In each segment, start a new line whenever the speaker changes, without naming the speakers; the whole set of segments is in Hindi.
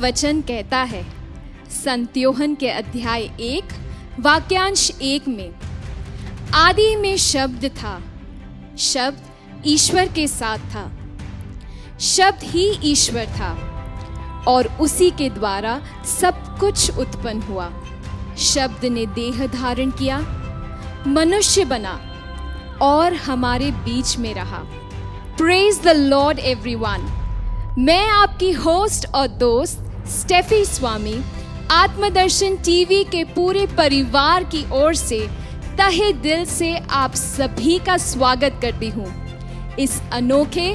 वचन कहता है संत यूहन्ना के अध्याय 1 वाक्यांश 1 में, आदि में शब्द था, शब्द ईश्वर के साथ था, शब्द ही ईश्वर था और उसी के द्वारा सब कुछ उत्पन्न हुआ। शब्द ने देह धारण किया, मनुष्य बना और हमारे बीच में रहा। Praise the Lord everyone. मैं आपकी होस्ट और दोस्त स्टेफी स्वामी आत्मदर्शन टीवी के पूरे परिवार की ओर से तहे दिल से आप सभी का स्वागत करती हूँ इस अनोखे,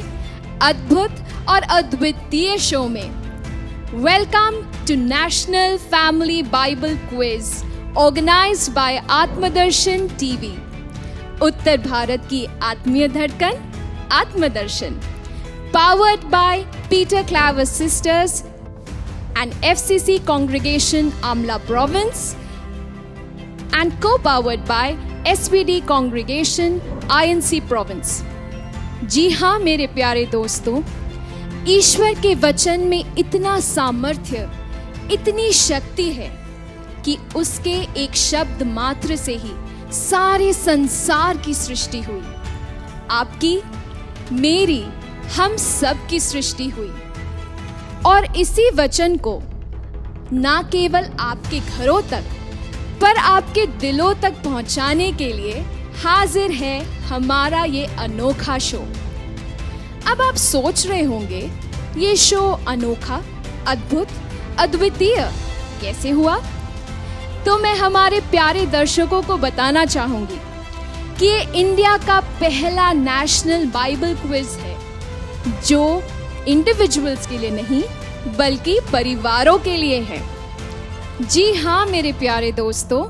अद्भुत और अद्वितीय शो में। Welcome to national family Bible quiz organised by Atmadarshan TV, उत्तर भारत की आत्मीय धड़कन Atmadarshan, powered by Peter Claver sisters and FCC Congregation Amla Province and co-powered by SVD Congregation INC Province। जी हाँ मेरे प्यारे दोस्तों, ईश्वर के वचन में इतना सामर्थ्य, इतनी शक्ति है कि उसके एक शब्द मात्र से ही सारे संसार की सृष्टि हुई। आपकी, मेरी, हम सब की सृष्टि हुई और इसी वचन को ना केवल आपके घरों तक पर आपके दिलों तक पहुंचाने के लिए हाजिर है हमारा ये अनोखा शो। अब आप सोच रहे होंगे ये शो अनोखा, अद्भुत, अद्वितीय कैसे हुआ? तो मैं हमारे प्यारे दर्शकों को बताना चाहूंगी कि ये इंडिया का पहला नेशनल बाइबल क्विज है जो इंडिविजुअल्स के लिए नहीं बल्कि परिवारों के लिए है। जी हाँ मेरे प्यारे दोस्तों,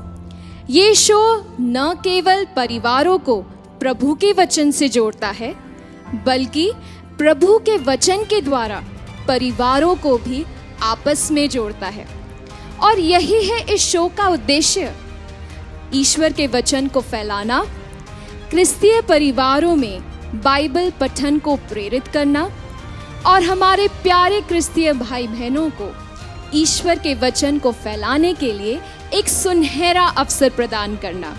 ये शो न केवल परिवारों को प्रभु के वचन से जोड़ता है बल्कि प्रभु के वचन के द्वारा परिवारों को भी आपस में जोड़ता है। और यही है इस शो का उद्देश्य, ईश्वर के वचन को फैलाना, क्रिस्तीय परिवारों में बाइबल पठन को प्रेरित करना और हमारे प्यारे क्रिस्तीय भाई बहनों को ईश्वर के वचन को फैलाने के लिए एक सुनहरा अवसर प्रदान करना।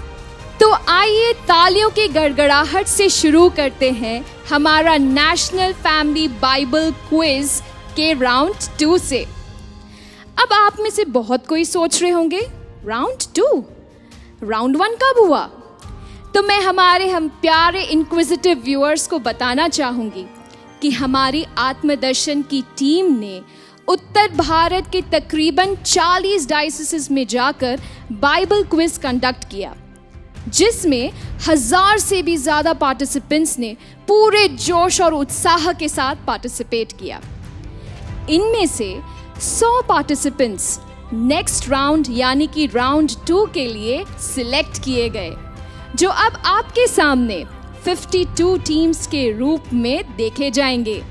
तो आइए तालियों की गड़गड़ाहट से शुरू करते हैं हमारा नेशनल फैमिली बाइबल क्विज के राउंड 2 से। अब आप में से बहुत कोई सोच रहे होंगे राउंड 2, राउंड 1 कब हुआ? तो मैं हम प्यारे इंक्विजिटिव व्यूअर्स को बताना चाहूंगी कि हमारी आत्मदर्शन की टीम ने उत्तर भारत के तकरीबन 40 डायसिस में जाकर बाइबल क्विज कंडक्ट किया, जिसमें 1000 से भी ज़्यादा पार्टिसिपेंट्स ने पूरे जोश और उत्साह के साथ पार्टिसिपेट किया। इनमें से 100 पार्टिसिपेंट्स नेक्स्ट राउंड यानी कि राउंड 2 के लिए सिलेक्ट किए गए, जो अब आपके सामने 52 टीम्स के रूप में देखे जाएंगे।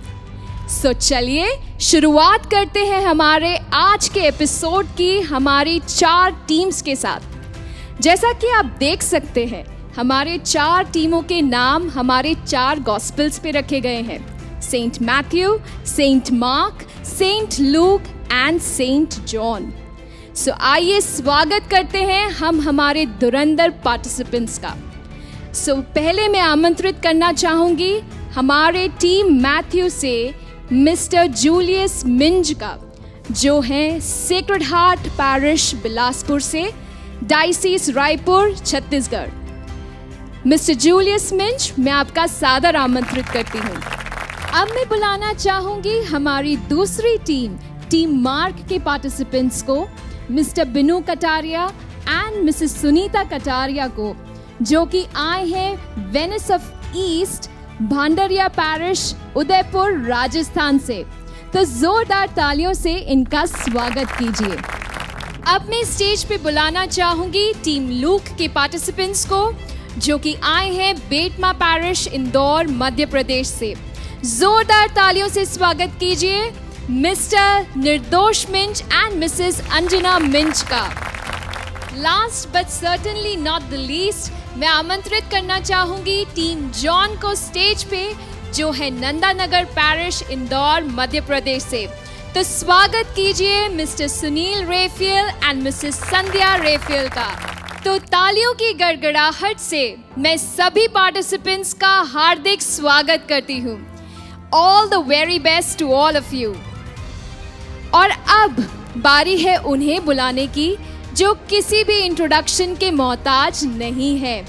सो चलिए शुरुआत करते हैं हमारे आज के एपिसोड की हमारी 4 टीम्स के साथ। जैसा कि आप देख सकते हैं हमारे 4 टीमों के नाम हमारे 4 गॉस्पेल्स पे रखे गए हैं, Saint Matthew, Saint Mark, Saint Luke and Saint John. So आइए स्वागत करते हैं हम हमारे धुरंधर पार्टिसिपेंट्स का। पहले मैं आमंत्रित करना चाहूंगी हमारे टीम मैथ्यू से मिस्टर जूलियस मिंज का, जो हैं सेक्रेड हार्ट पैरिश बिलासपुर से, diocese Raipur Chhattisgarh. Mister Julius Minj, मैं आपका सादर आमंत्रित करती हूँ। अब मैं बुलाना चाहूंगी हमारी दूसरी टीम मार्क के पार्टिसिपेंट्स को, Mr Binu Kataria and Mrs Sunita Kataria को, जो कि आए हैं Venice of East Bhandaria parish Udaipur Rajasthan से। तो जोरदार तालियों से इनका स्वागत कीजिए। अब मैं स्टेज पे बुलाना चाहूंगी टीम लूक के पार्टिसिपेंट्स को, जो कि आए हैं बेटमा पैरिश इंदौर मध्य प्रदेश से। जोरदार तालियों से स्वागत कीजिए मिस्टर निर्दोष मिंज एंड मिसेस अंजना मिंज का। Last but certainly not the least, मैं आमंत्रित करना चाहूंगी टीम जॉन को स्टेज पे, जो है नंदा नगर पैरिश इंदौर मध्य प्रदेश से। तो स्वागत कीजिए मिस्टर सुनील रेफियल एंड मिसेस संध्या रेफियल का। तो तालियों की गड़गड़ाहट से मैं सभी पार्टिसिपेंट्स का हार्दिक स्वागत करती हूँ। All the very best to all of you. और अब बारी है उन्हें बुलाने की जो किसी भी इंट्रोडक्शन के मोहताज नहीं है।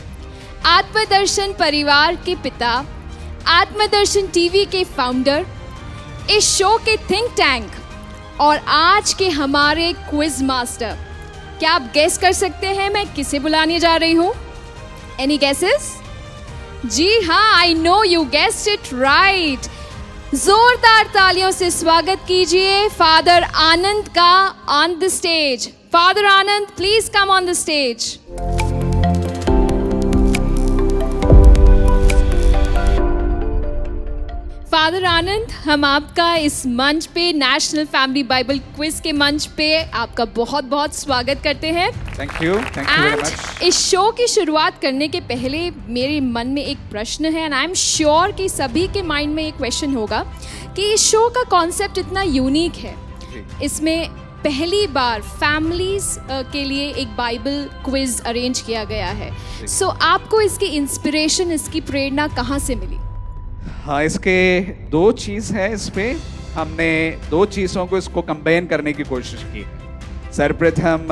आत्मदर्शन परिवार के पिता, आत्मदर्शन टीवी के फाउंडर, इस शो के थिंक टैंक और आज के हमारे क्विज मास्टर। क्या आप गेस कर सकते हैं मैं किसे बुलाने जा रही हूँ? Any guesses? जी हाँ, I know you guessed it right. जोरदार तालियों से स्वागत कीजिए फादर आनंद का on the stage. Father Anand, please come on the stage. Father Anand, हम आपका इस मंच पे, नेशनल फैमिली बाइबल क्विज के मंच पे आपका बहुत बहुत स्वागत करते हैं।
Thank you very much.
इस शो की शुरुआत करने के पहले मेरे मन में एक प्रश्न है एंड आई एम श्योर कि सभी के माइंड में एक क्वेश्चन होगा कि इस शो का कॉन्सेप्ट इतना यूनिक है। इसमें पहली बार फैमिलीज के लिए एक बाइबल क्विज अरेंज किया गया है। सो आपको इसकी इंस्पिरेशन, इसकी प्रेरणा कहाँ से मिली?
हाँ, इसके दो चीज़ है। इस पे हमने दो चीज़ों को इसको कंबाइन करने की कोशिश की है। सर्वप्रथम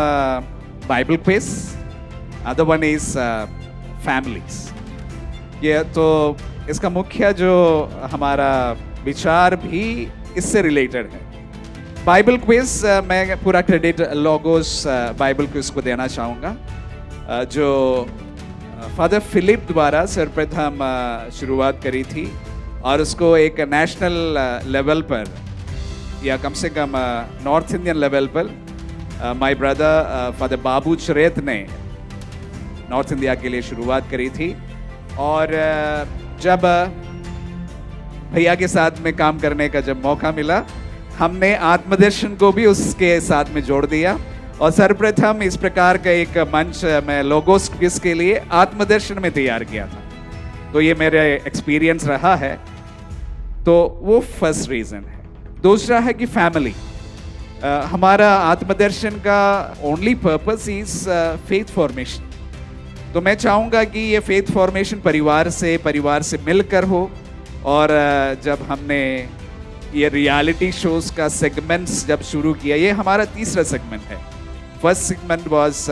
Bible quiz, other one is families. ये तो इसका मुख्य जो हमारा विचार भी इससे रिलेटेड है। बाइबल क्विज मैं पूरा क्रेडिट लोगोस बाइबल क्विज को देना चाहूँगा, जो फादर फिलिप द्वारा सर्वप्रथम शुरुआत करी थी और उसको एक नेशनल लेवल पर या कम से कम नॉर्थ इंडियन लेवल पर माय ब्रदर फादर बाबू चरेत ने नॉर्थ इंडिया के लिए शुरुआत करी थी। और जब भैया के साथ में काम करने का जब मौका मिला, हमने आत्मदर्शन को भी उसके साथ में जोड़ दिया और सर्वप्रथम इस प्रकार का एक मंच मैं लोगोस क्विज के लिए आत्मदर्शन में तैयार किया था। तो ये मेरा एक्सपीरियंस रहा है। तो वो फर्स्ट रीजन है। दूसरा है कि फैमिली। हमारा आत्मदर्शन का only purpose is faith formation. तो मैं चाहूँगा कि ये फेथ फॉर्मेशन परिवार से मिलकर हो। और जब हमने ये रियलिटी शोज का सेगमेंट्स जब शुरू किया, ये हमारा तीसरा सेगमेंट है। First segment was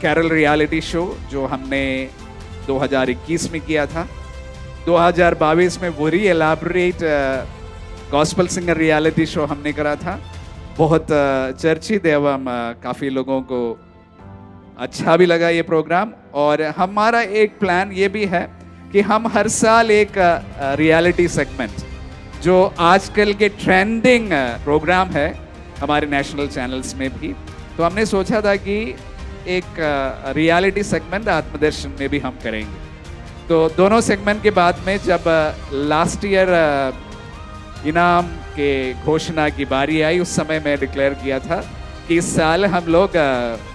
carol reality show जो हमने 2021 में किया था। 2022 में very elaborate gospel singer reality show हमने करा था। बहुत चर्चित एवं काफ़ी लोगों को अच्छा भी लगा ये प्रोग्राम। और हमारा एक प्लान ये भी है कि हम हर साल एक रियलिटी सेगमेंट जो आजकल के ट्रेंडिंग प्रोग्राम है हमारे नेशनल चैनल्स में भी, तो हमने सोचा था कि एक रियलिटी सेगमेंट आत्मदर्शन में भी हम करेंगे। तो दोनों सेगमेंट के बाद में जब लास्ट ईयर इनाम के घोषणा की बारी आई, उस समय मैं डिक्लेयर किया था कि इस साल हम लोग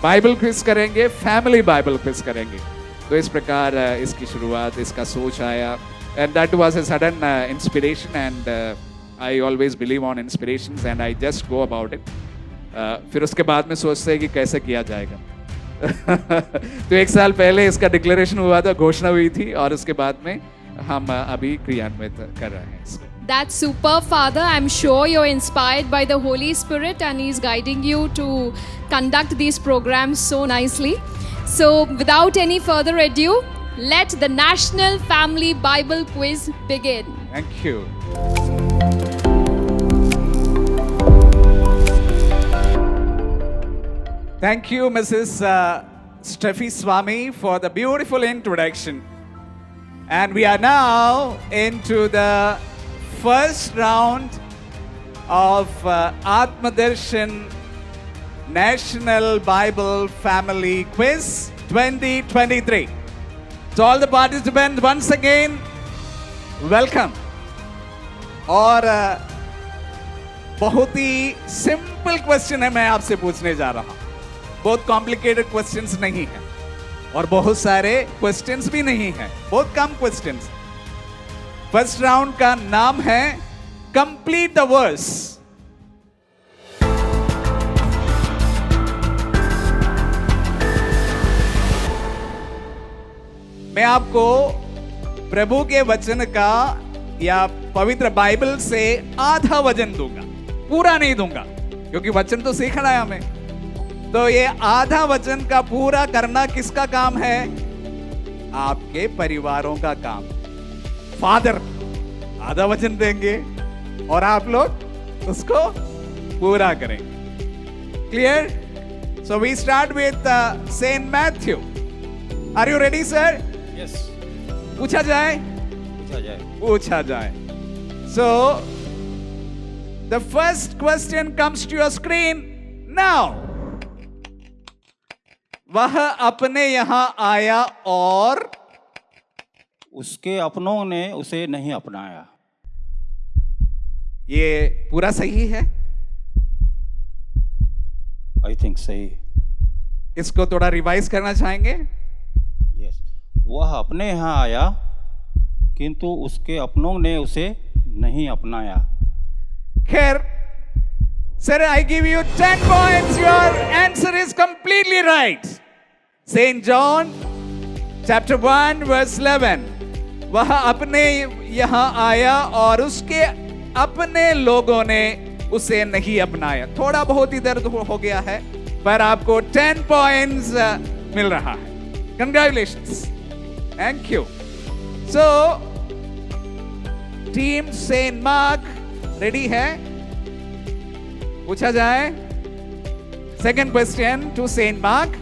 बाइबल क्विज करेंगे, फैमिली बाइबल क्विज करेंगे। तो इस प्रकार इसकी शुरुआत, इसका सोच आया। And that was a sudden inspiration, and I always believe on inspirations, and I just go about it. फिर उसके बाद में सोचते हैं कि कैसे किया जाएगा। तो एक साल पहले इसका डिक्लेरेशन हुआ था, घोषणा हुई थी, और उसके बाद में हम अभी क्रियान्वित कर रहे हैं इसको।
That's super, Father. I'm sure you're inspired by the Holy Spirit and He's guiding you to conduct these programs so nicely. So, without any further ado, let the National Family Bible Quiz begin.
Thank you. Thank you, Mrs. Steffi Swami, for the beautiful introduction. And we are now into the first round of Atmadarshan National Bible Family Quiz 2023. So all the participants, once again, welcome. और बहुत ही सिंपल क्वेश्चन है मैं आपसे पूछने जा रहा हूँ। बहुत कॉम्प्लिकेटेड क्वेश्चंस नहीं है और बहुत सारे क्वेश्चंस भी नहीं है, बहुत कम क्वेश्चंस। फर्स्ट राउंड का नाम है कंप्लीट द वर्स। मैं आपको प्रभु के वचन का या पवित्र बाइबल से आधा वचन दूंगा, पूरा नहीं दूंगा, क्योंकि वचन तो सीखना है हमें। तो ये आधा वचन का पूरा करना किसका काम है? आपके परिवारों का काम। फादर आधा वचन देंगे और आप लोग उसको पूरा करेंगे। Clear? So we start with saint Matthew. Are you ready sir?
Yes,
पूछा जाए? पूछा जाए। So the first question comes to your screen now. वह अपने यहां आया और
उसके अपनों ने उसे नहीं अपनाया।
ये पूरा सही है?
आई थिंक सही।
इसको थोड़ा रिवाइज करना चाहेंगे?
यस, वह अपने यहाँ आया किंतु उसके अपनों ने उसे नहीं अपनाया।
खैर sir, I give you 10 points. Your answer is completely right. Saint John chapter 1 verse 11. वह अपने यहां आया और उसके अपने लोगों ने उसे नहीं अपनाया। थोड़ा बहुत इधर हो गया है, पर आपको 10 points मिल रहा है। Congratulations. Thank you. So, team Saint Mark ready है? पूछा जाए। Second question to Saint Mark.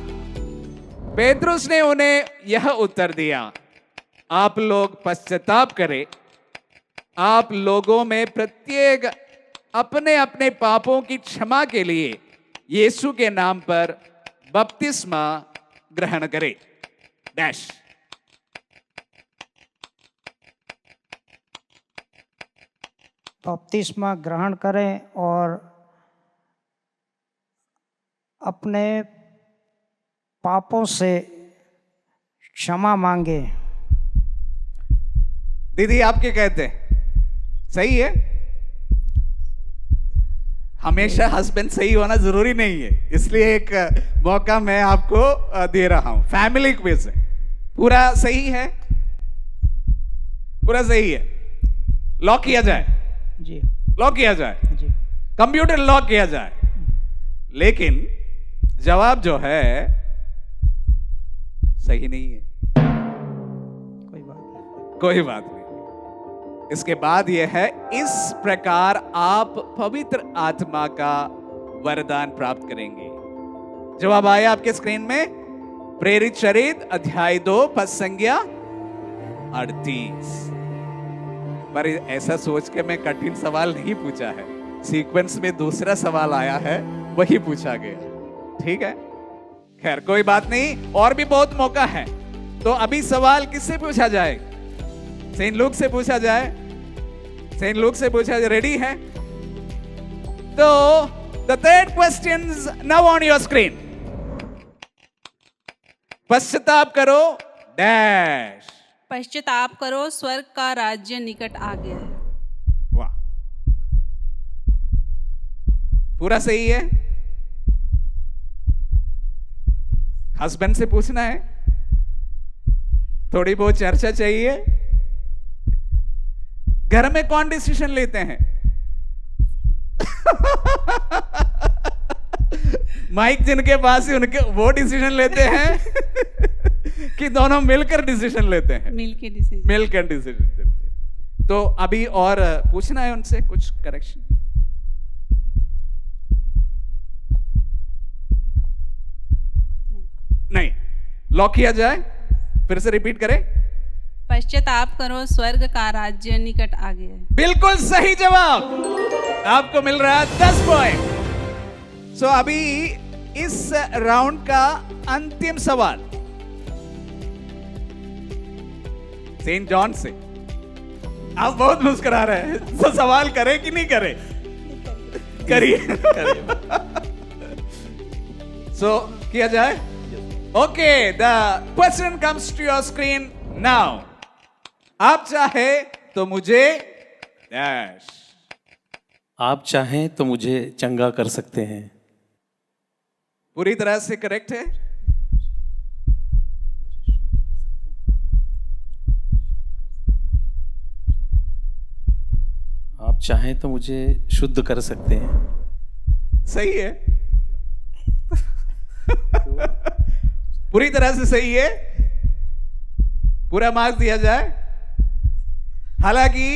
Petrus ने उन्हें यह उत्तर दिया, आप लोग पश्चाताप करें। आप लोगों में प्रत्येक अपने अपने पापों की क्षमा के लिए यीशु के नाम पर बपतिस्मा ग्रहण करे। डैश।
बपतिस्मा ग्रहण करें और अपने पापों से क्षमा मांगे।
दीदी आप क्या कहते हैं? सही है? हमेशा हस्बैंड सही होना जरूरी नहीं है, इसलिए एक मौका मैं आपको दे रहा हूं। फैमिली क्विज है। पूरा सही है? पूरा सही है। लॉक किया जाए?
जी।
लॉक किया जाए?
जी।
कंप्यूटर लॉक किया जाए। लेकिन जवाब जो है सही नहीं है।
कोई बात नहीं।
कोई बात नहीं। इसके बाद यह है, इस प्रकार आप पवित्र आत्मा का वरदान प्राप्त करेंगे। जवाब आया आपके स्क्रीन में। प्रेरित चरित्र अध्याय 2 पद संज्ञा 38। पर ऐसा सोच के मैं कठिन सवाल नहीं पूछा है, सीक्वेंस में दूसरा सवाल आया है, वही पूछा गया। ठीक है, खैर कोई बात नहीं, और भी बहुत मौका है। तो अभी सवाल किससे पूछा जाए? सेंट लूक से पूछा जाए। सेंट लूक से पूछा जाए। रेडी है? तो the third question now on your screen. पश्चाताप करो डैश।
पश्चाताप करो, स्वर्ग का राज्य निकट आ गया है।
वाह, पूरा सही है। हस्बैंड से पूछना है, थोड़ी बहुत चर्चा चाहिए। घर में कौन डिसीजन लेते हैं? माइक जिनके पास है उनके वो डिसीजन लेते हैं कि दोनों मिलकर डिसीजन लेते हैं? मिलकर डिसीजन लेते हैं। तो अभी और पूछना है उनसे कुछ करेक्शन? नहीं। लॉक किया जाए? फिर से रिपीट करें।
पश्चाताप करो, स्वर्ग का राज्य निकट आ गया है।
बिल्कुल सही जवाब। आपको मिल रहा है 10 पॉइंट। सो अभी इस राउंड का अंतिम सवाल सेंट जॉन से। आप बहुत मुस्कुरा रहे हैं, तो सवाल करें कि नहीं करें? करिए। सो किया जाए? Okay, the question comes to your screen now. आप चाहे तो मुझे डैश।
आप चाहें तो मुझे चंगा कर सकते हैं।
पूरी तरह से करेक्ट है।
आप चाहें तो मुझे शुद्ध कर सकते हैं।
सही है। पूरी तरह से सही है, पूरा मार्क्स दिया जाए। हालांकि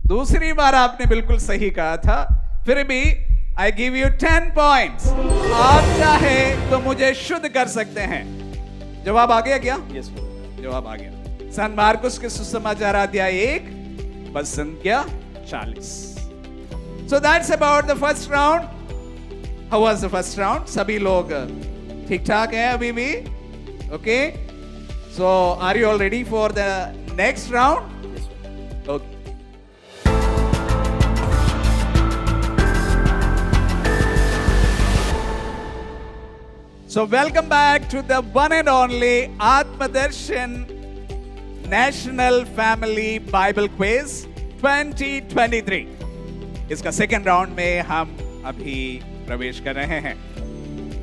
दूसरी बार आपने बिल्कुल सही कहा था, फिर भी आई गिव यू 10 पॉइंट्स। आप चाहे तो मुझे शुद्ध कर सकते हैं। जवाब आ गया क्या?
Yes brother.
जवाब आ गया। सन मार्कुस के सुसमाचार अध्याय 1 पद संख्या 40। So that's about the first round. How was the first round? सभी लोग ठीक ठाक हैं अभी भी? Okay, so are you all ready for the next round? ओके, so welcome back to the one and only Atmadarshan National Family Bible Quiz 2023। इसका सेकेंड राउंड में हम अभी प्रवेश कर रहे हैं।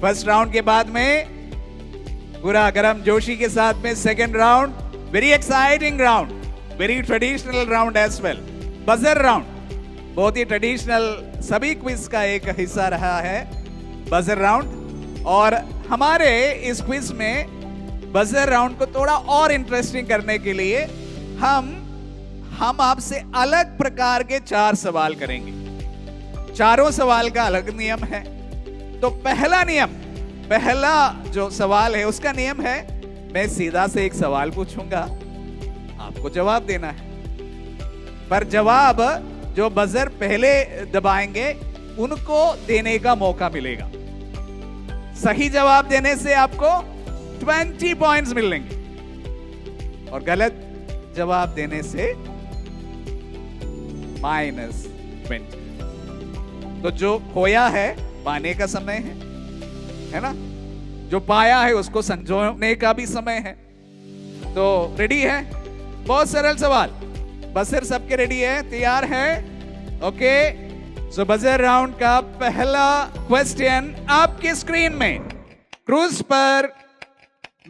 फर्स्ट राउंड के बाद में पूरा गरम जोशी के साथ में second round, very exciting round, very traditional round as well, buzzer round. बहुत ही ट्रेडिशनल, सभी क्विज का एक हिस्सा रहा है बजर राउंड। और हमारे इस क्विज में बजर राउंड को थोड़ा और इंटरेस्टिंग करने के लिए हम आपसे अलग प्रकार के 4 सवाल करेंगे। चारों सवाल का अलग नियम है। तो पहला जो सवाल है उसका नियम है, मैं सीधा से एक सवाल पूछूंगा, आपको जवाब देना है। पर जवाब जो बजर पहले दबाएंगे उनको देने का मौका मिलेगा। सही जवाब देने से आपको 20 पॉइंट्स मिलेंगे और गलत जवाब देने से -20। तो जो खोया है पाने का समय है ना, जो पाया है उसको संजोने का भी समय है। तो रेडी है? बहुत सरल सवाल, बजर सबके रेडी है, तैयार है? ओके, सो बजर राउंड का पहला क्वेश्चन आपके स्क्रीन में। क्रूस पर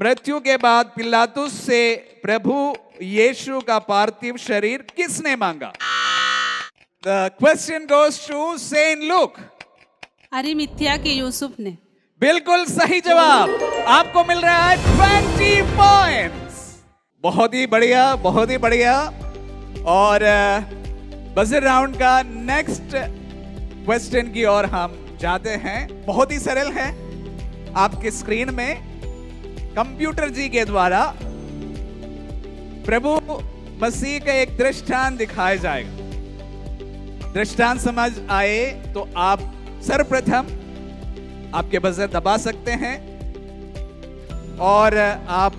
मृत्यु के बाद पिलातुस से प्रभु यीशु का पार्थिव शरीर किसने मांगा? The question goes to Saint Luke.
Arimathea के यूसुफ ने।
बिल्कुल सही जवाब, आपको मिल रहा है 20 पॉइंट्स। बहुत ही बढ़िया, बहुत ही बढ़िया। और बजर राउंड का नेक्स्ट क्वेश्चन की ओर हम जाते हैं। बहुत ही सरल है, आपके स्क्रीन में कंप्यूटर जी के द्वारा प्रभु मसीह का एक दृष्टांत दिखाया जाएगा। दृष्टांत समझ आए तो आप सर्वप्रथम आपके बजर दबा सकते हैं और आप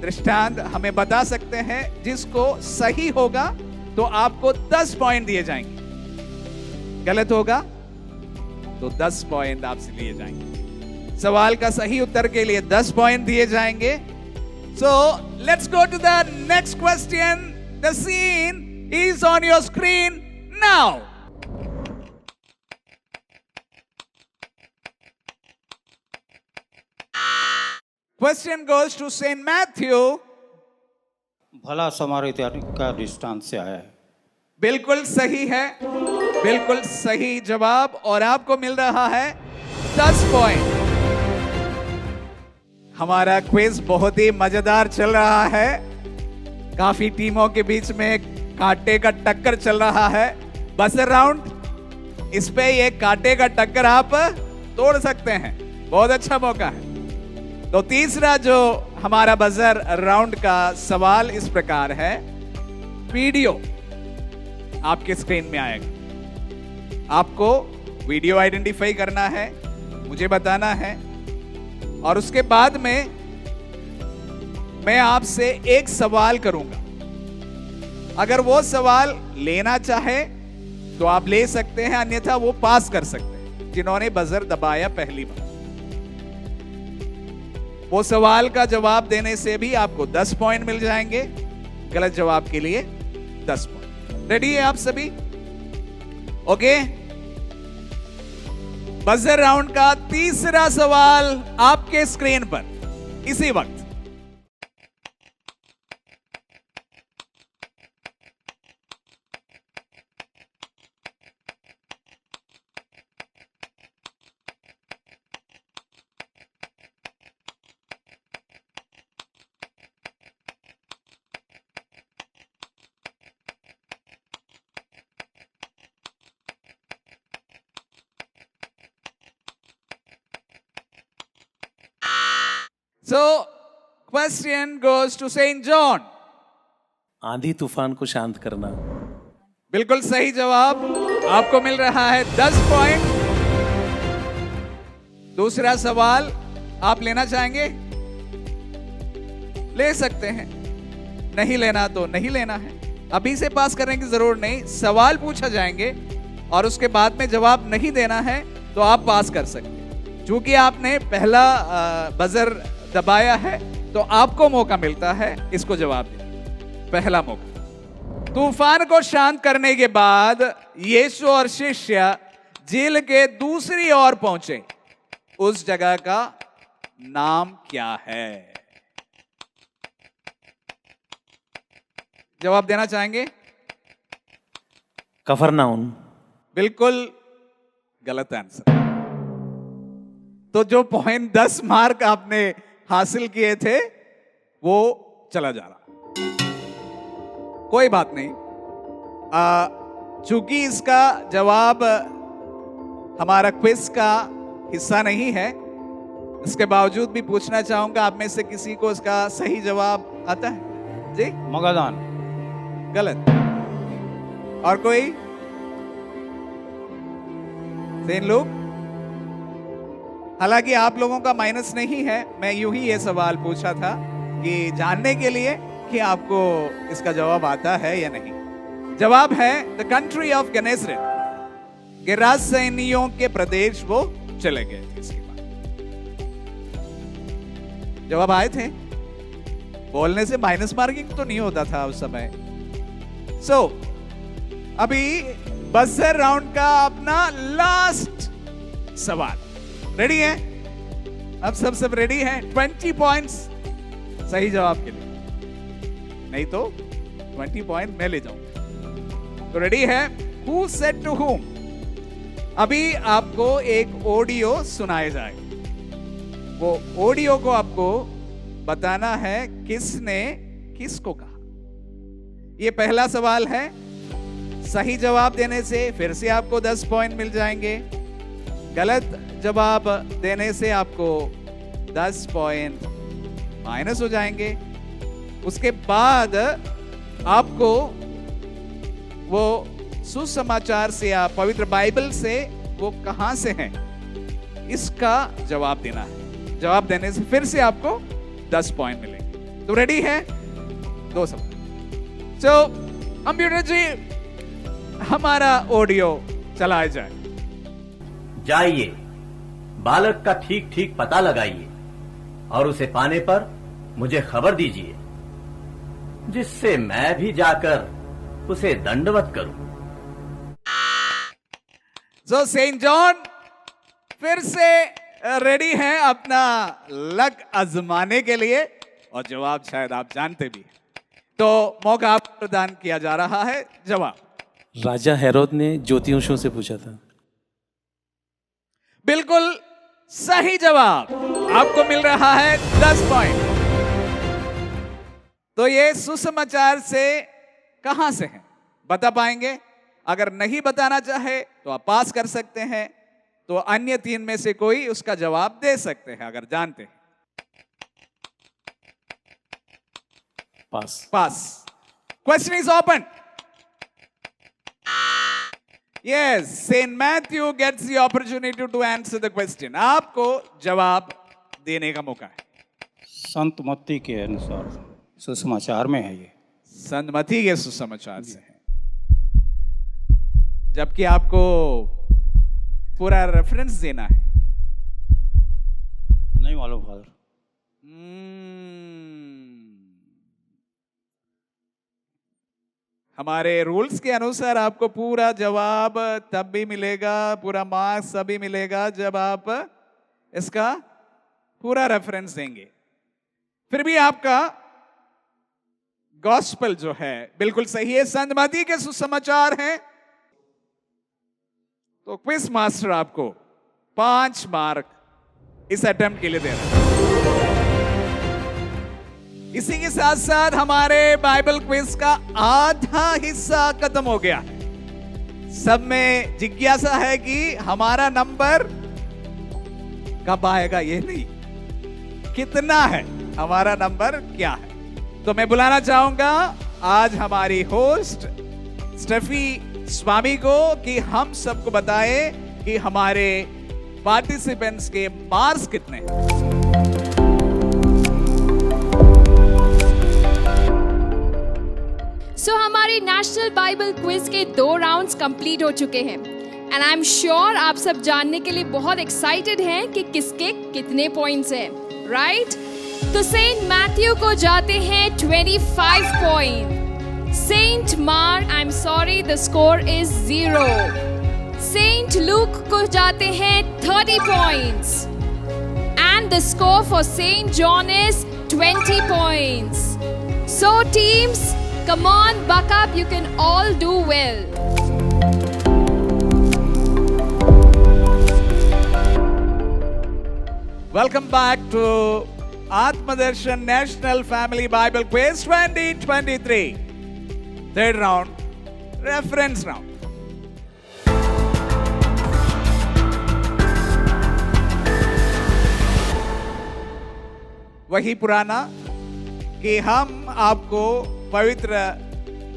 दृष्टांत हमें बता सकते हैं। जिसको सही होगा तो आपको 10 पॉइंट दिए जाएंगे, गलत होगा तो 10 पॉइंट आपसे लिए जाएंगे। सवाल का सही उत्तर के लिए 10 पॉइंट दिए जाएंगे। So let's go to the next question. The scene is on your screen now. Question goes to Saint Matthew.
भला समारियानी का दृष्टांत से आया है।
बिल्कुल सही है, बिल्कुल सही जवाब और आपको मिल रहा है 10 पॉइंट। हमारा क्विज बहुत ही मजेदार चल रहा है। काफी टीमों के बीच में कांटे का टक्कर चल रहा है। बजर राउंड, इस पे ये कांटे का टक्कर आप तोड़ सकते हैं, बहुत अच्छा मौका है। तो तीसरा जो हमारा बजर राउंड का सवाल इस प्रकार है। वीडियो आपके स्क्रीन में आएगा, आपको वीडियो आइडेंटिफाई करना है, मुझे बताना है और उसके बाद में मैं आपसे एक सवाल करूंगा। अगर वो सवाल लेना चाहे तो आप ले सकते हैं, अन्यथा वो पास कर सकते हैं जिन्होंने बजर दबाया पहली बार। वो सवाल का जवाब देने से भी आपको 10 पॉइंट मिल जाएंगे, गलत जवाब के लिए 10 पॉइंट। रेडी है आप सभी? ओके, बजर राउंड का तीसरा सवाल आपके स्क्रीन पर इसी वक्त। So, question goes to Saint John.
आंधी तूफान को शांत करना।
बिल्कुल सही जवाब। आपको मिल रहा है 10 पॉइंट। दूसरा सवाल आप लेना चाहेंगे? ले सकते हैं। नहीं लेना तो नहीं लेना है। अभी से पास करने की जरूरत नहीं। सवाल पूछा जाएंगे और उसके बाद में जवाब नहीं देना है तो आप पास कर सकते हैं। चूंकि आपने पहला बजर दबाया है तो आपको मौका मिलता है इसको जवाब देने। पहला मौका। तूफान को शांत करने के बाद यीशु और शिष्य झील के दूसरी ओर पहुंचे। उस जगह का नाम क्या है? जवाब देना चाहेंगे?
कफरनाउम।
बिल्कुल गलत आंसर। तो जो पॉइंट 10 मार्क आपने हासिल किए थे वो चला जा रहा। कोई बात नहीं। चूंकि इसका जवाब हमारा क्विज का हिस्सा नहीं है, इसके बावजूद भी पूछना चाहूंगा, आप में से किसी को इसका सही जवाब आता है? जी?
मगादान।
गलत। और कोई? सेन लोग? हालांकि आप लोगों का माइनस नहीं है, मैं यूं ही ये सवाल पूछा था कि जानने के लिए कि आपको इसका जवाब आता है या नहीं। जवाब है द कंट्री ऑफ गनेसरेत। गिरासेनियों के प्रदेश वो चले गए थे। इसके बाद जवाब आए थे। बोलने से माइनस मार्किंग तो नहीं होता था उस समय। सो अभी बजर राउंड का अपना लास्ट सवाल। रेडी है? अब सब रेडी हैं? 20 पॉइंट्स सही जवाब के लिए, नहीं तो 20 पॉइंट मैं ले जाऊंगा। तो रेडी है? Who said to whom? अभी आपको एक ऑडियो सुनाया जाएगा। वो ऑडियो को आपको बताना है किसने किसको कहा। ये पहला सवाल है। सही जवाब देने से फिर से आपको 10 पॉइंट मिल जाएंगे। गलत जवाब देने से आपको 10 पॉइंट माइनस हो जाएंगे। उसके बाद आपको वो सुसमाचार से या पवित्र बाइबल से वो कहां से हैं इसका जवाब देना है। जवाब देने से फिर से आपको 10 पॉइंट मिलेंगे। तो रेडी है? 2 सवाल। सो कंप्यूटर जी, हमारा ऑडियो चलाया जाए।
जाइए, बालक का ठीक ठीक पता लगाइए और उसे पाने पर मुझे खबर दीजिए, जिससे मैं भी जाकर उसे दंडवत करूं।
सो सेंट जॉन फिर से रेडी हैं अपना लक आजमाने के लिए, और जवाब शायद आप जानते भी हैं। तो मौका आप प्रदान किया जा रहा है। जवाब
राजा हेरोद ने ज्योतिषियों से पूछा था।
बिल्कुल सही जवाब। आपको मिल रहा है 10 पॉइंट। तो ये सुसमाचार से कहां से है बता पाएंगे? अगर नहीं बताना चाहे तो आप पास कर सकते हैं, तो अन्य 3 में से कोई उसका जवाब दे सकते हैं अगर जानते हैं। Pass. Question is open. Yes, Saint Matthew gets the opportunity to answer the question. आपको जवाब देने का मौका है।
संत मत्ती के अनुसार सुसमाचार में है ये।
संत मत्ती के सुसमाचार से है, जबकि आपको पूरा रेफरेंस देना है।
नहीं मालूम फादर।
हमारे रूल्स के अनुसार आपको पूरा जवाब तब भी मिलेगा, पूरा मार्क्स तभी मिलेगा जब आप इसका पूरा रेफरेंस देंगे। फिर भी आपका गॉस्पेल जो है बिल्कुल सही है, संत मत्ती के सुसमाचार हैं। तो क्विज मास्टर आपको 5 मार्क इस अटेम्प्ट के लिए दे रहे हैं। इसी के साथ साथ हमारे बाइबल क्विज का आधा हिस्सा खत्म हो गया है। सब में जिज्ञासा है कि हमारा नंबर कब आएगा, ये नहीं कितना है, हमारा नंबर क्या है। तो मैं बुलाना चाहूंगा आज हमारी होस्ट स्टेफी स्वामी को कि हम सबको बताए कि हमारे पार्टिसिपेंट्स के मार्क्स कितने हैं।
सो हमारे नेशनल बाइबल क्विज के 2 राउंड्स कंप्लीट हो चुके हैं एंड आई एम श्योर आप सब जानने के लिए बहुत एक्साइटेड हैं कि किसके कितने पॉइंट्स हैं, राइट? तो सेंट मैथ्यू को जाते हैं 25 point, saint Mark I am sorry the score is 0, saint Luke को जाते हैं 30 points and the score for saint John is 20 points. So teams, come on, buck up, you can all do well.
Welcome back to Atmadarshan National Family Bible Quiz 2023. Third round, reference round. वही पुराना कि हम आपको पवित्र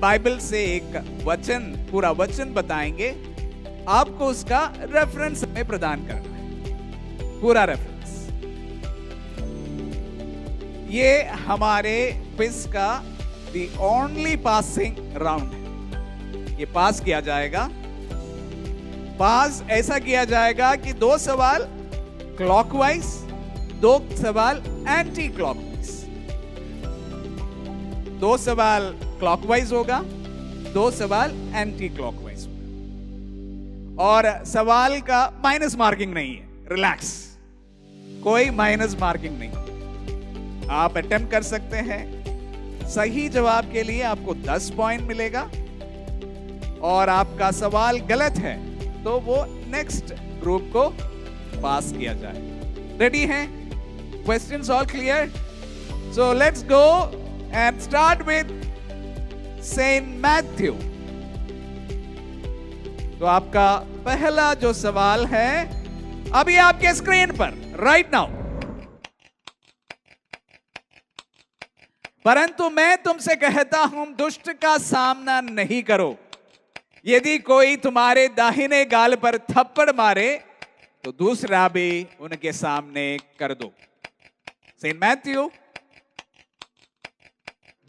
बाइबल से एक वचन, पूरा वचन बताएंगे, आपको उसका रेफरेंस हमें प्रदान करना है, पूरा रेफरेंस। ये हमारे क्विज का दी ओनली पासिंग राउंड है। ये पास किया जाएगा। पास ऐसा किया जाएगा कि 2 सवाल क्लॉकवाइज, 2 सवाल एंटी क्लॉकवाइज। 2 सवाल क्लॉकवाइज होगा, 2 सवाल एंटी क्लॉकवाइज होगा। और सवाल का माइनस मार्किंग नहीं है, रिलैक्स, कोई माइनस मार्किंग नहीं। आप अटेम्प्ट कर सकते हैं। सही जवाब के लिए आपको 10 पॉइंट मिलेगा और आपका सवाल गलत है तो वो नेक्स्ट ग्रुप को पास किया जाए। रेडी हैं? Questions all clear? So let's go and start with Saint Matthew. तो आपका पहला जो सवाल है अभी आपके स्क्रीन पर राइट नाउ। परंतु मैं तुमसे कहता हूं, दुष्ट का सामना नहीं करो। यदि कोई तुम्हारे दाहिने गाल पर थप्पड़ मारे तो दूसरा भी उनके सामने कर दो। सेंट मैथ्यू,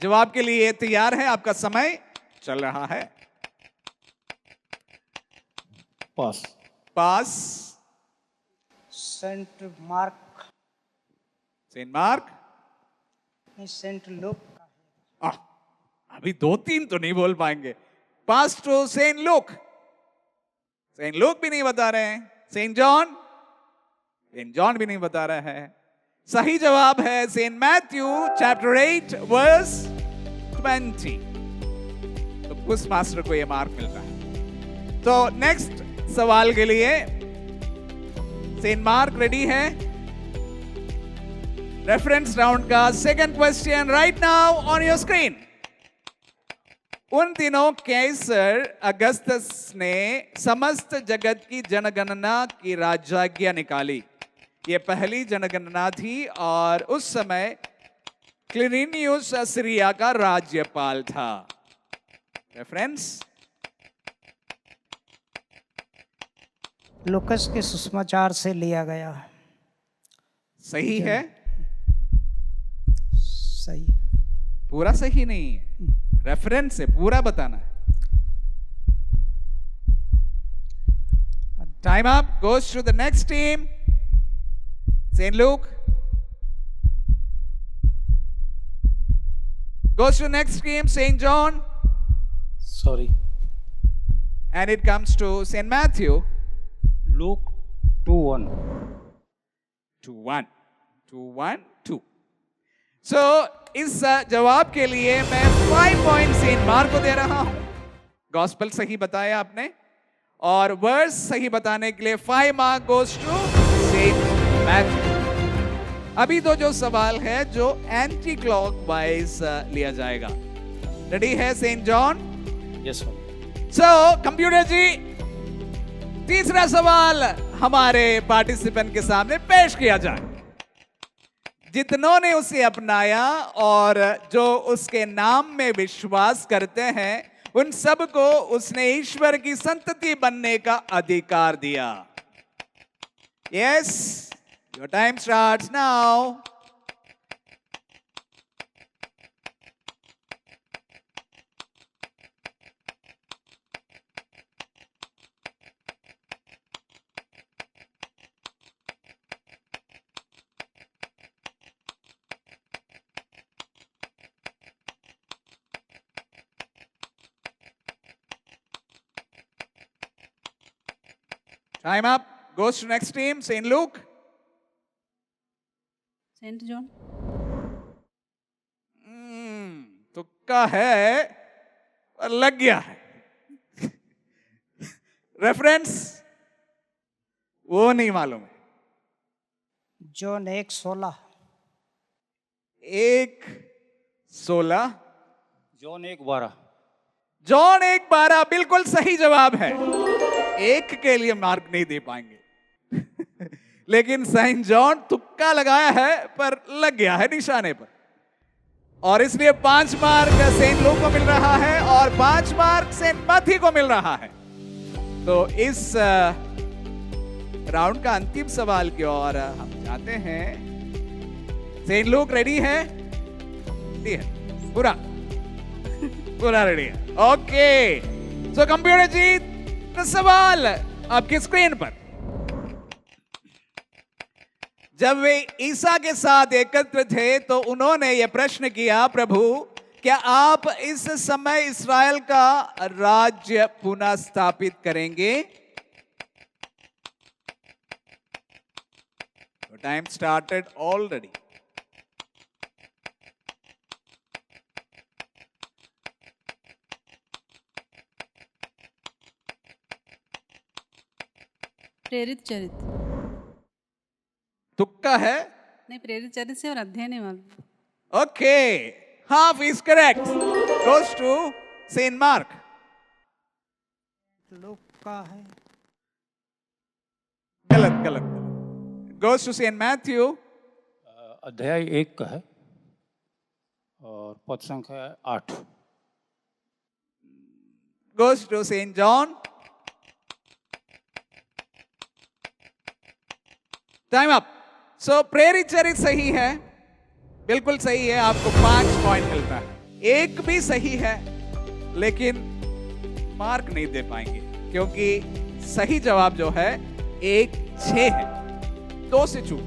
जवाब के लिए तैयार है? आपका समय चल रहा है।
Pass.
Pass.
Saint Mark.
Saint Mark
नहीं, सेंट लूक।
अभी 2-3 तो नहीं बोल पाएंगे। Pass to Saint Luke. Saint Luke भी नहीं बता रहे हैं। सेंट जॉन, सेंट जॉन भी नहीं बता रहे हैं। सही जवाब है सेंट मैथ्यू चैप्टर 8 वर्स 20। तो उस मास्टर को यह मार्क मिलता है। तो नेक्स्ट सवाल के लिए सेंट मार्क रेडी है। रेफरेंस राउंड का second question right now on your screen. उन दिनों कैसर अगस्तस ने समस्त जगत की जनगणना की राज्याज्ञा निकाली। ये पहली जनगणना थी और उस समय क्लिनिनियुस सीरिया का राज्यपाल था। रेफरेंस
लूकस के सुसमाचार से लिया गया।
सही है?
सही।
पूरा सही नहीं है, रेफरेंस से पूरा बताना है। Time up, goes to the next team. Saint Luke goes to next team, Saint John.
Sorry.
And it comes to Saint Matthew.
Luke 2:1.
2:1. 2:1:2. So इस जवाब के लिए मैं 5 पॉइंट सेंट मार्क को दे रहा हूं। गॉस्पेल सही बताया आपने और वर्स सही बताने के लिए 5 mark goes to Saint Matthew. अभी तो जो सवाल है जो एंटी क्लॉकवाइज लिया जाएगा। रेडी है Saint John?
Yes sir.
So computer ji, तीसरा सवाल हमारे पार्टिसिपेंट के सामने पेश किया जाए। जितनों ने उसे अपनाया और जो उसके नाम में विश्वास करते हैं उन सबको उसने ईश्वर की संतति बनने का अधिकार दिया। Yes, your time starts now. Time up. Goes to next team. St. Luke.
Saint John.
तुक्का है और लग गया है। रेफरेंस वो नहीं मालूम है।
जॉन 1:16।
1:16।
जॉन 1:12।
जॉन 1:12 बिल्कुल सही जवाब है। एक के लिए मार्क नहीं दे पाएंगे। लेकिन सेंट जॉन तुक्का लगाया है पर लग गया है निशाने पर, और इसलिए 5 मार्क सेंट लूक को मिल रहा है और 5 मार्क सेंट मैथ्यू को मिल रहा है। तो इस राउंड का अंतिम सवाल की ओर हम जाते हैं। सेंट लूक रेडी है? रेडी है, पूरा रेडी है। ओके, सो कंप्यूटर जी सवाल आपकी स्क्रीन पर। जब वे ईसा के साथ एकत्र थे तो उन्होंने यह प्रश्न किया, प्रभु क्या आप इस समय इस्राएल का राज्य पुनः स्थापित करेंगे? Time started already.
प्रेरित चरित्र।
तुक्का है?
नहीं, प्रेरित चरित्र से और अध्याय नहीं मालूम।
Okay, half is correct, goes to Saint Mark.
Luke का है।
गलत। Goes to Saint Matthew.
अध्याय 1 का है और पद संख्या 8।
Goes to Saint John. Time up. So प्रेरित चरित्र सही है, बिल्कुल सही है, आपको 5 पॉइंट मिलता है। एक भी सही है लेकिन मार्क नहीं दे पाएंगे क्योंकि सही जवाब जो है 1:6 है, 2 से चूक।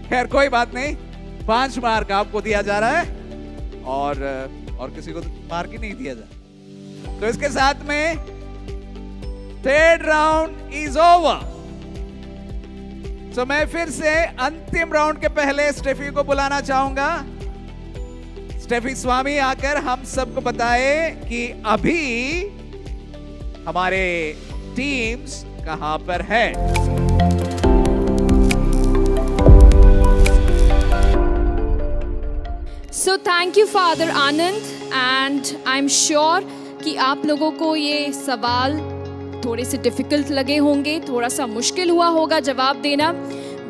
खैर कोई बात नहीं, 5 मार्क आपको दिया जा रहा है और किसी को मार्क ही नहीं दिया जा रहा। तो इसके साथ में 3rd राउंड इज ओवर। तो मैं फिर से अंतिम राउंड के पहले स्टेफी को बुलाना चाहूंगा। स्टेफी स्वामी आकर हम सबको बताए कि अभी हमारे टीम्स कहां पर है।
So thank you father Anand, and I am sure कि आप लोगों को ये सवाल थोड़े से डिफिकल्ट लगे होंगे, थोड़ा सा मुश्किल हुआ होगा जवाब देना,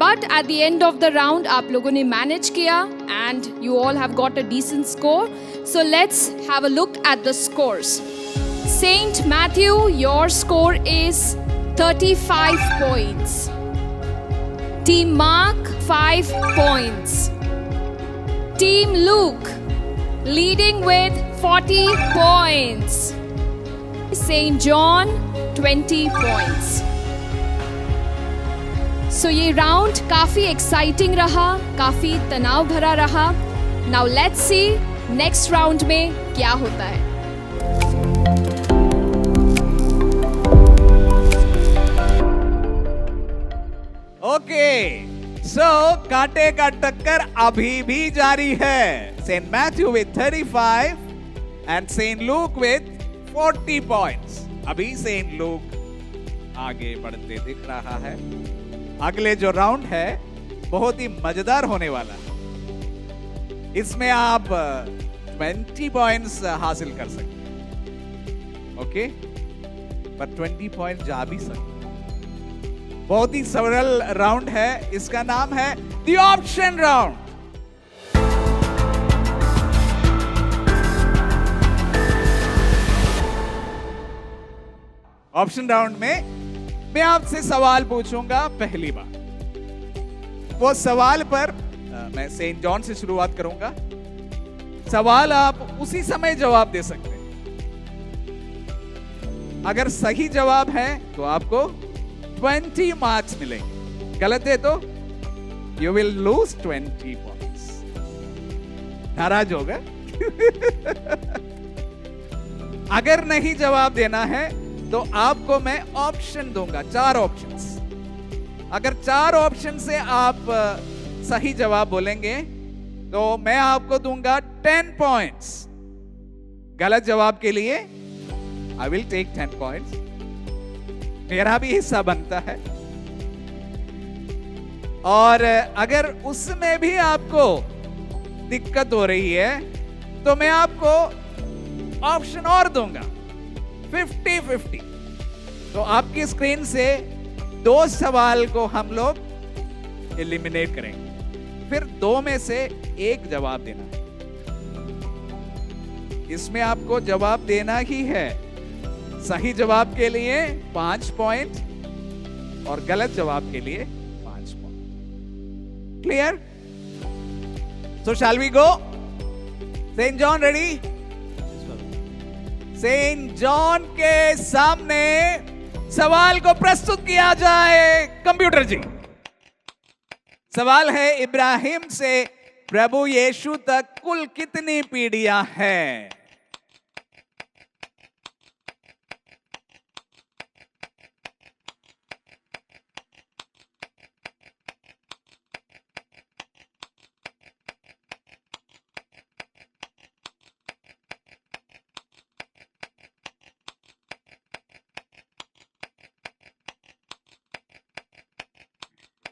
but at the end of the round आप लोगों ने मैनेज किया and you all have got a decent score. So let's have a look at the scores. Saint Matthew, your score is 35 points. Team Mark 5 points. Team Luke leading with 40 points. St. John 20 points. So ये राउंड काफी एक्साइटिंग रहा, काफी तनाव भरा रहा। Now let's see next round में क्या होता है।
ओके, सो कांटे का टक्कर अभी भी जारी है। Saint Matthew with 35 and saint Luke with 40 points. अभी सेंट लूक आगे बढ़ते दिख रहा है। अगले जो राउंड है बहुत ही मजेदार होने वाला है। इसमें आप 20 पॉइंट्स हासिल कर सकते हैं, ओके, पर 20 पॉइंट जा भी सकते। बहुत ही सरल राउंड है, इसका नाम है the option round. Option round में मैं आपसे सवाल पूछूंगा पहली बार। वो सवाल पर मैं सेंट जॉन से शुरुआत करूंगा। सवाल आप उसी समय जवाब दे सकते हैं। अगर सही जवाब है तो आपको 20 मार्क्स मिलेंगे, गलत है तो यू विल लूज 20 पॉइंट्स। नाराज हो गए? अगर नहीं जवाब देना है तो आपको मैं ऑप्शन दूंगा, 4 ऑप्शंस। अगर 4 ऑप्शन से आप सही जवाब बोलेंगे तो मैं आपको दूंगा 10 पॉइंट्स। गलत जवाब के लिए आई विल टेक 10 पॉइंट्स, मेरा भी हिस्सा बनता है। और अगर उसमें भी आपको दिक्कत हो रही है तो मैं आपको ऑप्शन और दूंगा, 50-50। तो आपकी स्क्रीन से 2 सवाल को हम लोग एलिमिनेट करेंगे, फिर 2 में से 1 जवाब देना है। इसमें आपको जवाब देना ही है। सही जवाब के लिए 5 पॉइंट और गलत जवाब के लिए 5 point. Clear? So shall we go? Saint John ready? Saint John के सामने सवाल को प्रस्तुत किया जाए। कंप्यूटर जी, सवाल है इब्राहिम से प्रभु यीशु तक कुल कितनी पीढ़ियां हैं?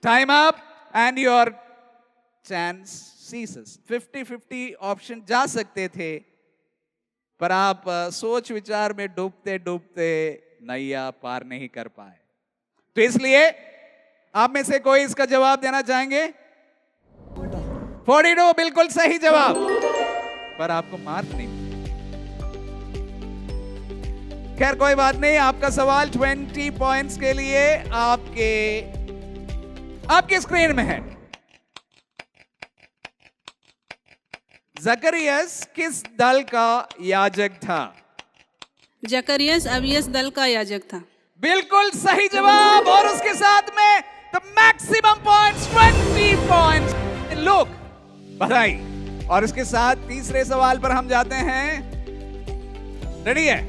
Time up and your chance ceases. 50-50 option जा सकते थे, पर आप सोच विचार में डूबते डूबते नैया पार नहीं कर पाए। तो इसलिए आप में से कोई इसका जवाब देना चाहेंगे? 42 बिल्कुल सही जवाब, पर आपको मार्क नहीं मिले। खैर कोई बात नहीं, आपका सवाल 20 पॉइंट्स के लिए आपकी स्क्रीन में है। जकरियस किस दल का याजक था?
जकरियस अबियस दल का याजक था।
बिल्कुल सही जवाब, और उसके साथ में द मैक्सिमम पॉइंट्स 20 पॉइंट्स। लोग बधाई। और इसके साथ तीसरे सवाल पर हम जाते हैं। रेडी है?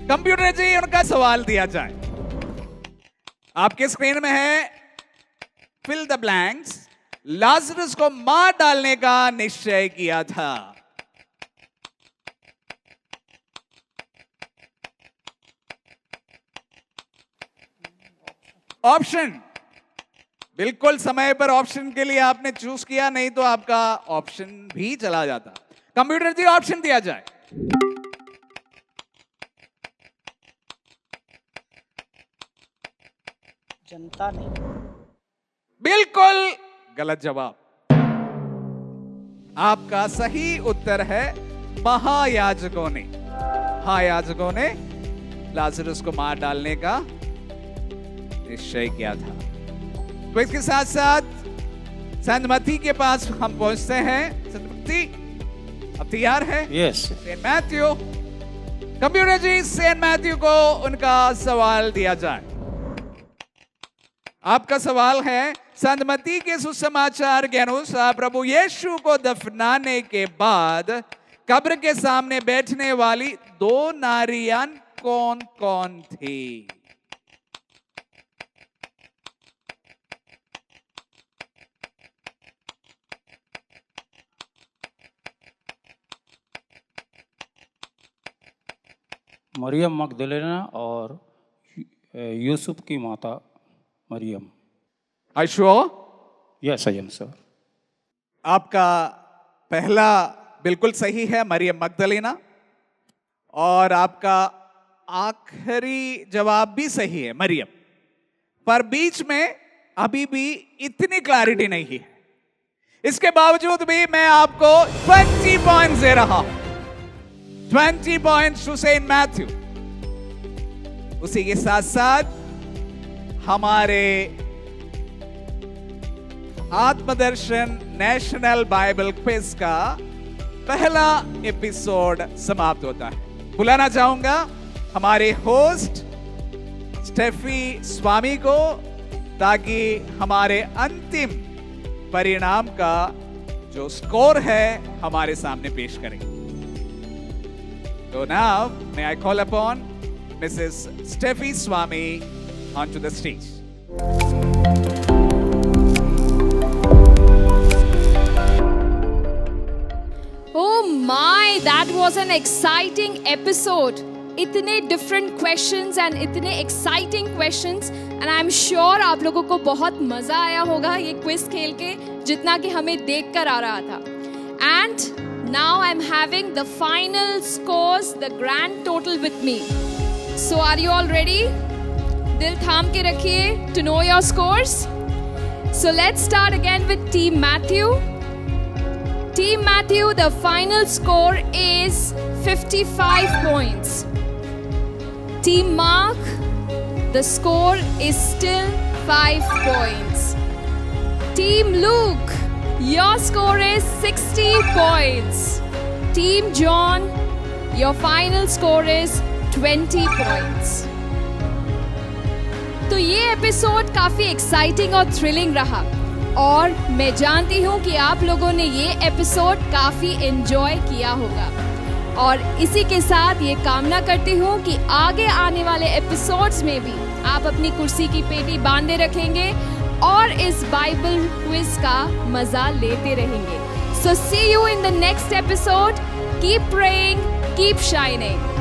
कंप्यूटर जी, उनका सवाल दिया जाए। आपके स्क्रीन में है फिल द ब्लैंक्स। लाजरस को मार डालने का निश्चय किया था। ऑप्शन, बिल्कुल समय पर ऑप्शन के लिए आपने चूज किया, नहीं तो आपका ऑप्शन भी चला जाता। कंप्यूटर जी, ऑप्शन दिया जाए।
जनता नहीं।
बिल्कुल गलत जवाब। आपका सही उत्तर है महायाजकों ने। महायाजकों ने लाजरस को मार डालने का निश्चय किया था। तो इसके साथ साथ संत मत्ती के पास हम पहुंचते हैं। संत मत्ती अब तैयार है?
यस।
सेंट मैथ्यू, कंप्यूटर जी सेंट मैथ्यू को उनका सवाल दिया जाए। आपका सवाल है, संत मत्ती के सुसमाचार के अनुसार प्रभु यीशु को दफनाने के बाद कब्र के सामने बैठने वाली 2 नारियां कौन कौन थी?
मरियम मगदलेना और यूसुफ की माता Mariam.
Are you sure?
Yes I am sir.
आपका पहला बिल्कुल सही है, मरियम मगदलेना। और आपका आखिरी जवाब भी सही है, मरियम। पर बीच में अभी भी इतनी क्लैरिटी नहीं है। इसके बावजूद भी मैं आपको 20 पॉइंट्स दे रहा हूं। 20 पॉइंट्स टू सेंट मैथ्यू। उसी के साथ साथ हमारे आत्मदर्शन नेशनल बाइबल क्विज का पहला एपिसोड समाप्त होता है। बुलाना चाहूंगा हमारे होस्ट स्टेफी स्वामी को, ताकि हमारे अंतिम परिणाम का जो स्कोर है हमारे सामने पेश करें। तो now may I call upon Mrs Steffi Swami on to the stage.
Oh my, that was an exciting episode. इतने different questions and इतने exciting questions, and I'm sure आप लोगों को बहुत मजा आया होगा ये quiz खेल के, जितना कि हमें देख कर आ रहा था। And now I'm having the final scores, the grand total with me. So are you all ready? दिल थाम के रखिए to know your scores. So let's start again with Team Matthew. Team Matthew, the final score is 55 points. Team Mark, the score is still 5 points. Team Luke, your score is 60 points. Team John, your final score is 20 points. तो ये एपिसोड काफी एक्साइटिंग और थ्रिलिंग रहा, और मैं जानती हूँ कि आप लोगों ने ये एपिसोड काफी एंजॉय किया होगा, और इसी के साथ ये कामना करती हूँ कि आगे आने वाले एपिसोड्स में भी आप अपनी कुर्सी की पेटी बांधे रखेंगे और इस बाइबल क्विज का मजा लेते रहेंगे। So see you in the next episode. Keep praying, keep shining.